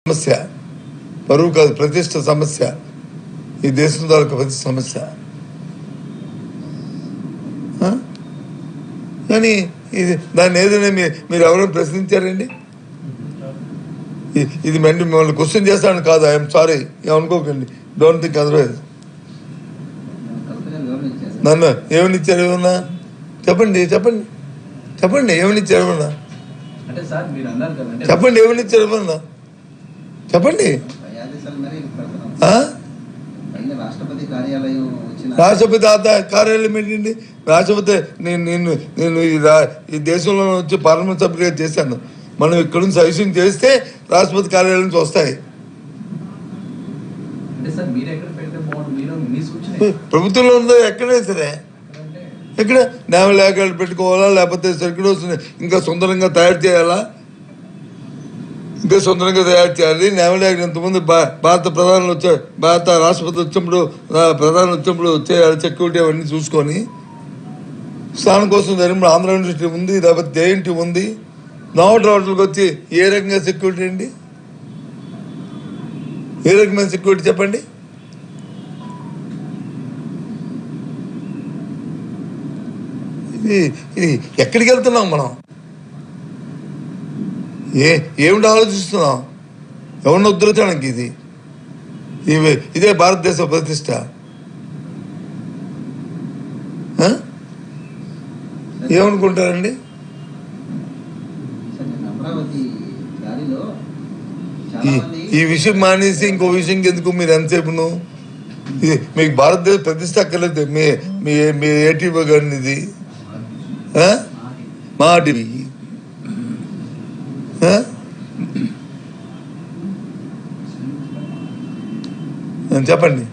సమస్య, పరువు కాదు ప్రతిష్ట సమస్య, ఈ దేశం తాలూకు ప్రతి సమస్య. కానీ ఇది దాన్ని ఏదైనా మీరు ఎవరైనా ప్రశ్నించారండి? ఇది మిమ్మల్ని క్వశ్చన్ చేస్తాను కాదు, ఐఎమ్ సారీ, ఏమనుకోకండి, డోంట్ థింక్ అదర్వైజ్. నన్ను ఏమని ఇచ్చారు? ఏమన్నా చెప్పండి చెప్పండి చెప్పండి, ఏమని ఇచ్చారు? ఏమన్నా చెప్పండి, ఏమని ఇచ్చారు? ఏమన్నా చెప్పండి. రాష్ట్రపతి కార్యాలయం ఏంటండి? రాష్ట్రపతి నేను ఈ దేశంలో వచ్చి పార్లమెంట్ సభ్యులుగా చేశాను. మనం ఇక్కడ నుంచి సజెషన్ చేస్తే రాష్ట్రపతి కార్యాలయం నుంచి వస్తాయి. ప్రభుత్వంలో ఉందో ఎక్కడైనా సరే, ఎక్కడ నేవల్ యార్డ్ పెట్టుకోవాలా, లేకపోతే సర్క్యూట్ వస్తుంది ఇంకా సొంతంగా తయారు చేయాలా, ఇంకా సొంతంగా తయారు చేయాలి. నేవల్ యార్డ్ ఇంతకుముందు భారత ప్రధానులు వచ్చారు, భారత రాష్ట్రపతి వచ్చినప్పుడు ప్రధాని వచ్చినప్పుడు చేయాలి, సెక్యూరిటీ అవన్నీ చూసుకొని. స్థానం కోసం జరిగినప్పుడు ఆంధ్ర యూనివర్సిటీ ఉంది, లేకపోతే జేఎన్టీ ఉంది. నోవల్ రోడ్లకు వచ్చి ఏ రకంగా సెక్యూరిటీ అండి? ఏ రకమైన సెక్యూరిటీ చెప్పండి? ఇది ఎక్కడికి వెళ్తున్నాం మనం? ఏమిటి ఆలోచిస్తున్నాం? ఎవరిని ఉద్ధరించడానికి? ఇదే భారతదేశ ప్రతిష్ట. ఏమనుకుంటారండి? ఈ విషయం మానేసి ఇంకో విషయం ఎందుకు మీరు ఎంతసేపును? మీకు భారతదేశ ప్రతిష్ట అక్కర్లేదు. మీ ఏటీవీ గారిని ఇది మా టీవీ చెప్పండి.